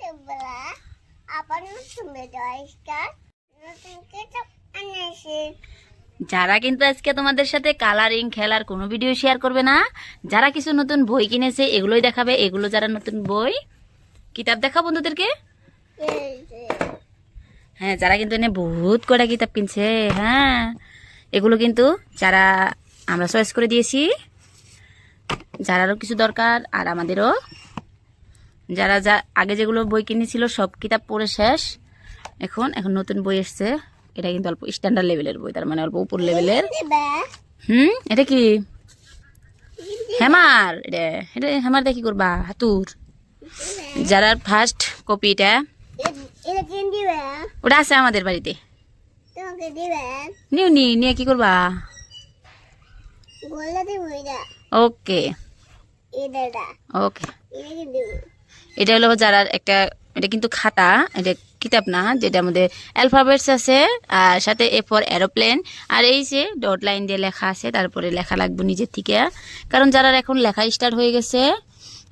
তোমরা আবার নতুন ভিডিও স্টার্ট নতুন কিছু আনেছি। যারা কিন্তু আজকে তোমাদের সাথে কালারিং খেলার কোনো ভিডিও শেয়ার করবে না, যারা কিছু নতুন বই কিনেছে এগুলোই দেখাবে। এগুলো যারা নতুন বই কিতাব দেখা বন্ধুদেরকে, হ্যাঁ যারা কিন্তু এনে বহুত কটা কিতাব কিনছে, হ্যাঁ এগুলো কিন্তু যারা আমরা চয়েস করে দিয়েছি, যারারও কিছু দরকার আর আমাদেরও, যারা যা আগে যেগুলো বই কিনেছিল সব কিতাব পড়ে শেষ, এখন নতুন বই এসছে। এটা কিন্তু অল্প স্ট্যান্ডার্ড লেভেলের বই, তার মানে অল্প উপর লেভেলের। এটা কি হ্যামার? এটা এটা হ্যামার দিয়ে কি করবা? হাতুর। যারা ফার্স্ট কপি এটা ওটা আছে আমাদের বাড়িতে, নিয়ে কি করবা? ওকে ওকে। এটা হলো যারা একটা, এটা কিন্তু খাতা, এটা কিতাব না, যেটার মধ্যে অ্যালফাবেটস আছে আর সাথে এ ফর এরোপ্লেন, আর এই যে ডট লাইন দিয়ে লেখা আছে, তারপরে লেখা লাগবে নিজের থেকে, কারণ যারা এখন লেখা স্টার্ট হয়ে গেছে।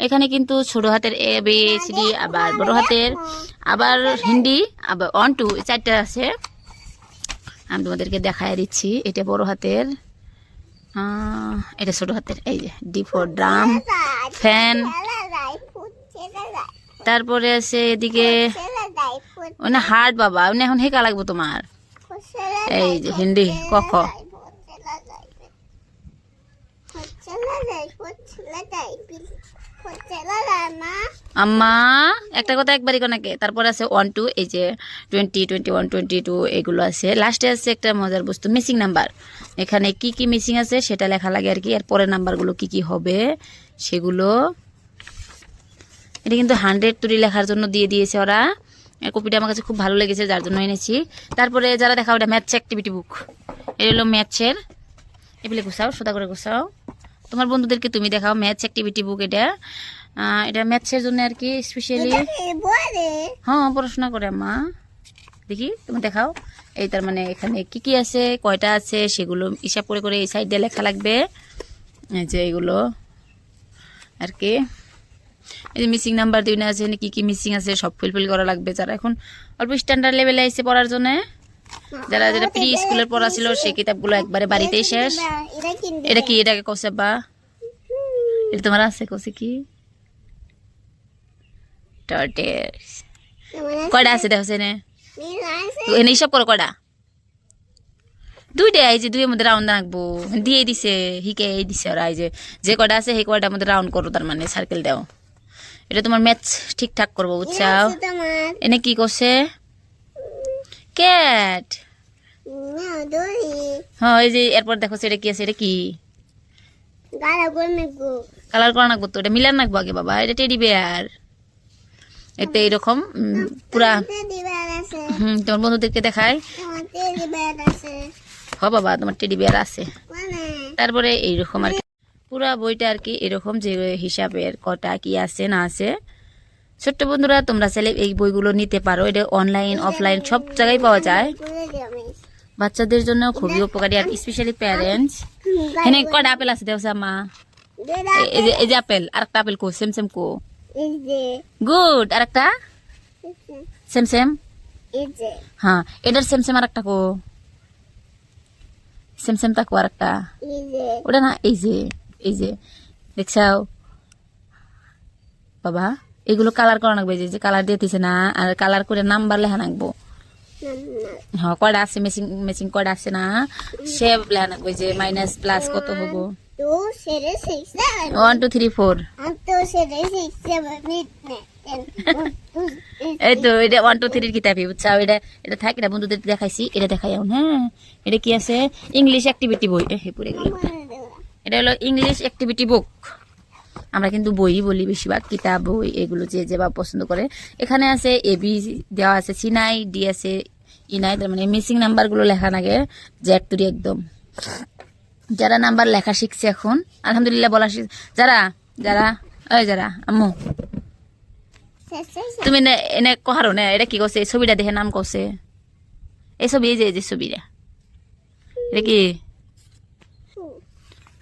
এখানে কিন্তু ছোট হাতের এ বি সি ডি, আবার বড় হাতের, আবার হিন্দি, আবার 1 2 চারটা আছে। আমি তোমাদেরকে দেখাই দিচ্ছি। এটা বড় হাতের, এটা ছোট হাতের। এই যে ডি ফর ড্রাম, ফ্যান, তারপরে আছে এদিকে ওনে হার্ট বাবা, ওনে এখন হেকা লাগবো তোমার। এই যে হিন্দি ক খ। আম্মা একটা কথা একবারই কোনাকে। তারপরে আছে 1 2, এই যে 20 21 22 এগুলো আছে। লাস্টে আছে একটা মজার বস্তু, মিসিং নাম্বার। এখানে কি কি মিসিং আছে সেটা লেখা লাগে আর কি, আর পরের নাম্বারগুলো কি কি হবে সেগুলো। এটা কিন্তু 100 তুড়ি লেখার জন্য দিয়ে দিয়েছে ওরা। কপিটা আমার কাছে খুব ভালো লেগেছে, যার জন্য এনেছি। তারপরে যারা দেখা, ওটা ম্যাথস অ্যাক্টিভিটি বুক। এটা হলো ম্যাথসের, এগুলো গুছাও, সোদা করে গুছাও, তোমার বন্ধুদেরকে তুমি দেখাও। ম্যাথস অ্যাক্টিভিটি বুক এটা, এটা ম্যাথসের জন্য আর কি স্পেশালি। হ্যাঁ পড়াশোনা করে মা, দেখি তুমি দেখাও। এই তার মানে এখানে কি কি আছে, কয়টা আছে সেগুলো হিসাব করে করে এই সাইড দিয়ে লেখা লাগবে। এই যে এগুলো আর কি, এই যে মিসিং নাম্বার দিন আছে, কি কি মিসিং আছে সব ফুলফিল করা লাগবে। যারা এখন অল্প স্ট্যান্ডার্ড লেভেলে আইছে পড়ার জন্য, যারা যেটা প্রি স্কুলের পড়া ছিল সেই কিতাবগুলো একবারে বাড়িতেই শেষ। এটা কি? এটাকে কষে বা এটা তোমার আছে কষে কি টর্টেস? কয়টা আছে দেখো এনে, এনে হিসাব করো কয়টা। দুইটা, এই যে দুইয়ের মধ্যে রাউন্ড রাখবো দিয়ে দিছে, হিকে দিছে ওরা। এই যে যে কয়টা আছে সেই কয়টার মধ্যে রাউন্ড করো, তার মানে সার্কেল দাও। এটা তোমার ম্যাথস ঠিকঠাক করবো, বুঝছাও? এনে কি করছে? ক্যাট। হ্যাঁ এই যে এরপর দেখো এটা কি আছে, এটা কি কালার করা নাকবো তো, এটা মিলার নাকবো আগে বাবা। এটা টেডি বেয়ার, এতে এইরকম পুরা। তোমার বন্ধুদেরকে দেখায়, হ বাবা তোমার টেডি বেয়ার আছে। তারপরে এইরকম আর কি পুরা বইটা আর কি, এরকম যে হিসাবের কটা কি আছে না আছে। ছোট্ট বন্ধুরা তোমরা চাইলে এই বইগুলো নিতে পারো, এটা অনলাইন অফলাইন সব জায়গায় পাওয়া যায়। বাচ্চাদের জন্য খুবই উপকারী, আর স্পেশালি প্যারেন্টস। এখানে কটা আপেল আছে দেখো মা? এই যে আপেল, আরেকটা আপেল কো, সেম সেম কো, গুড। আরেকটা সেম সেম, হ্যাঁ এটার সেম সেম আরেকটা কো, সেম সেম তাকো আরেকটা, ওটা না এই যে দেখছাও বাবা। এগুলো কালার করা নাকবে, যে কালার দিতেছে না, আর কালার করে নাম্বার লেখা নাকবো। হ্যাঁ কয়টা আছে মেশিং মেশিং কয়টা আছে না সে লেখা নাকবে, যে মাইনাস প্লাস কত হবো। 1 2 3 4 এই তো এটা 1 2 3 কিতাবই, বুঝছাও? এটা থাকে না, বন্ধুদের দেখাইছি, এটা দেখাই এখন। হ্যাঁ এটা কি আছে? ইংলিশ অ্যাক্টিভিটি বই। পুরে গেল, এটা হলো ইংলিশ অ্যাক্টিভিটি বুক। আমরা কিন্তু বই বলি বেশিরভাগ, কিতাব বই এগুলো যে যেভাবে পছন্দ করে। এখানে আছে এবি দেওয়া আছে, সি নাই, ডি আছে, ই নাই, তার মানে মিসিং নাম্বারগুলো লেখা লাগে জ্যাট তুরি একদম। যারা নাম্বার লেখা শিখছে এখন আলহামদুলিল্লাহ বলা শিখ, যারা যারা ওই যারা আম্মু তুমি এনে কহারো না, এটা কি করছে? এই ছবিটা দেখে নাম করছে, এই ছবি, এই যে ছবিটা, এটা কি?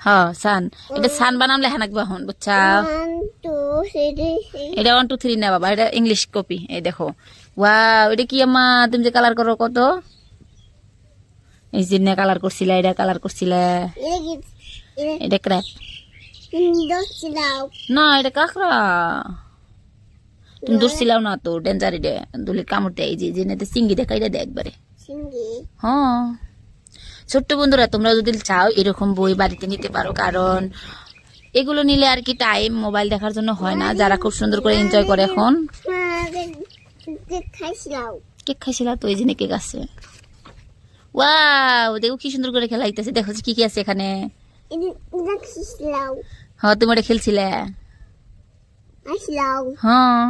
হ্যাঁ সান, এটা সান বানাম লেখা নাকবো এখন বুঝছাও। 1 2 3 এটা 1 2 3 না বাবা, এটা ইংলিশ কপি। এই দেখো, ওয়াও, এটা কি আম্মা তুমি যে কালার করো কত, এই যে কালার করছিলা, এটা কালার করছিলা, এটা ক্র্যাপ না, এটা কাঁকড়া। তুমি ধরছিলাও না তো, ডেঞ্জার। এটা দুলি কামড় দেয়, এই যে নেতে চিংড়ি দেখা, এটা দেয় একবারে। হ্যাঁ ছোট্ট বন্ধুরা, তোমরা যদি চাও এরকম বই বাড়িতে নিতে পারো, কারণ এগুলো নিলে আর কি টাইম মোবাইল দেখার জন্য হয় না। যারা খুব সুন্দর করে এনজয় করে এখন। কেক খাইছিলা তো, এই যে কেক আছে। ওয়াও, দেখো কি সুন্দর করে খেলাইতেছে। দেখো কি কি আছে এখানে। হ্যাঁ তুমি ওটা খেলছিলে। হ্যাঁ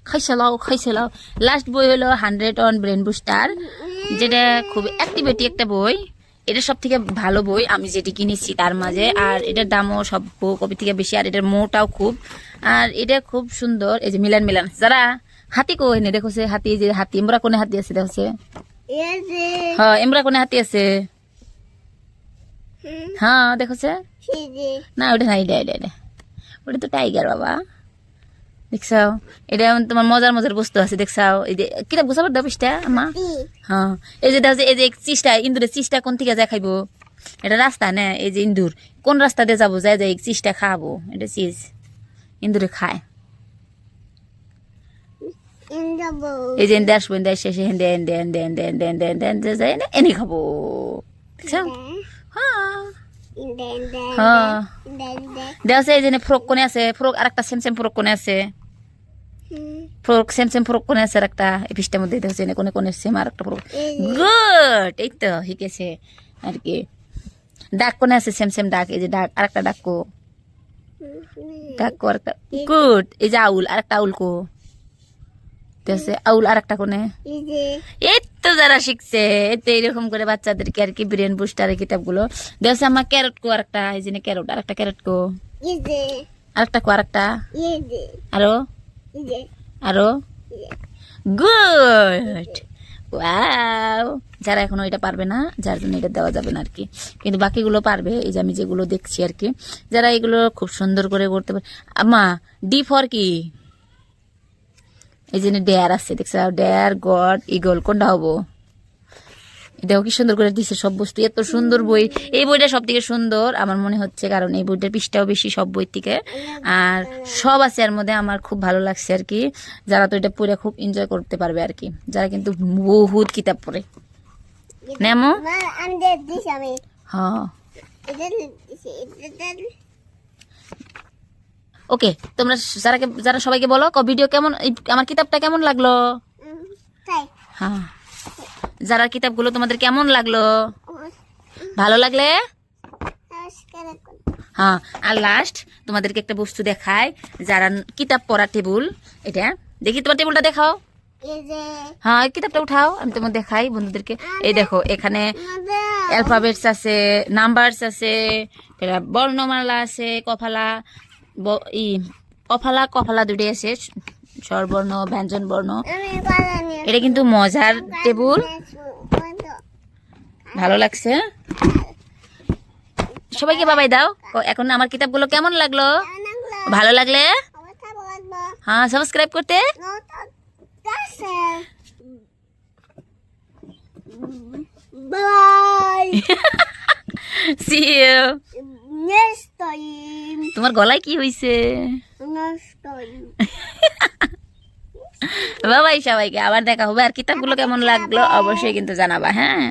খাইছিলাও। লাস্ট বই হলো 100 অন ব্রেন বুস্টার, যেটা খুব অ্যাক্টিভিটি একটা বই। এটা সব থেকে ভালো বই আমি যেটি কিনেছি তার মাঝে। আর এটার দামও সব কপি থেকে বেশি, আর এটার মোটাও খুব। আর এটা খুব সুন্দর। এই যে মিলান যারা হাতি কো এনে দেখোছে, হাতি, যে হাতি এমরা কোনে হাতি আছে দেখোছে। হ্যাঁ এমরা কোনে হাতি আছে। হ্যাঁ দেখোছে না, ওটা নাই, এটা ওটা তো টাইগার বাবা। দেখছাও, এটা তোমার মজার মজার বস্তু আছে। দেখছাও, এই যে কিতাব গুছাবার দাও পৃষ্ঠা আমা। হ্যাঁ এই যে দেখো, এই যে চিষ্টা, ইন্দুরের চিষ্টা কোন থেকে যায় খাইবো। এটা রাস্তা না, এই যে ইন্দুর কোন রাস্তা দিয়ে যাবো, যায় যায় চিষ্টা খাবো। এটা চিজ ইন্দুরে খায়। এই যে এনে আসবো, এনে শেষে হেন্দে হেন্দে হেন্দে হেন্দে হেন্দে হেন্দে হেন্দে হেন্দে যায় এনে খাবো। দেখছাও। হ্যাঁ হ্যাঁ দেখছে, এই যে ফ্রক কোনে আছে, ফ্রক আর একটা সেম ফ্রক কোনে আছে, ফ্রক সেম ফ্রক কোনে আছে আর একটা। এই পৃষ্ঠার মধ্যে দেখছে কোনে কোনে সেম আর একটা ফ্রক। গুড, এই তো শিখেছে আর কি। ডাক কোনে আছে সেম ডাক, এই যে ডাক আর একটা ডাক কো, ডাক কো আর একটা। গুড, এই যে আউল আর একটা আউল কো, দেখছে আউল আর একটা কোনে। এই তো যারা শিখছে, এতে এরকম করে বাচ্চাদেরকে আর কি ব্রেন বুস্টার কিতাবগুলো দেখছে। আমার ক্যারট কো আর একটা, এই যে ক্যারট আর একটা, ক্যারট কো আর একটা কো, আর একটা আরো আরো। Good, wow. যারা এখনো এটা পারবে না, যার জন্য এটা দেওয়া যাবে না আর কি, কিন্তু বাকিগুলো পারবে। এই যে আমি যেগুলো দেখছি আর কি, যারা এগুলো খুব সুন্দর করে করতে পারে। আমা ডি ফর কি, এই যে ডেয়ার আছে দেখছো, ডেয়ার, গড, ইগল, কোনটা হবো। এটাও কি সুন্দর করে দিচ্ছে সব বস্তু। এত সুন্দর বই, এই বইটা সব থেকে সুন্দর আমার মনে হচ্ছে, কারণ এই বইটার পৃষ্ঠাও বেশি সব বই থেকে। আর সব আছে এর মধ্যে, আমার খুব ভালো লাগছে আর কি। যারা তো এটা পড়ে খুব এনজয় করতে পারবে আর কি, যারা কিন্তু বহুত কিতাব পড়ে। নেমো হ্যাঁ ওকে। তোমরা যারা সবাইকে বলো ভিডিও কেমন, আমার কিতাবটা কেমন লাগলো। হ্যাঁ, যারা কিতাবগুলো তোমাদের কেমন লাগলো, ভালো লাগলে হ্যাঁ। আর লাস্ট তোমাদেরকে একটা বস্তু দেখায়, যারা কিতাব পড়া টেবিল, এটা দেখি তোমার টেবিলটা দেখাও। হ্যাঁ কিতাবটা উঠাও, আমি তোমার দেখাই বন্ধুদেরকে। এই দেখো, এখানে অ্যালফাবেটস আছে, নাম্বারস আছে, বর্ণমালা আছে, কফালা কফালা দুটোই আছে, স্বরবর্ণ, ব্যঞ্জন বর্ণ। এটা কিন্তু মজার টেবিল, ভালো লাগছে। সবাইকে বাবাই দাও। এখন আমার কিতাবগুলো কেমন লাগলো, ভালো লাগলে হ্যাঁ সাবস্ক্রাইব করতে। Bye. See you. Next time. তোমার গলায় কি হইছে? Next time. বাবাই সবাইকে, আবার দেখা হবে। আর কিতাবগুলো কেমন লাগলো অবশ্যই কিন্তু জানাবা, হ্যাঁ।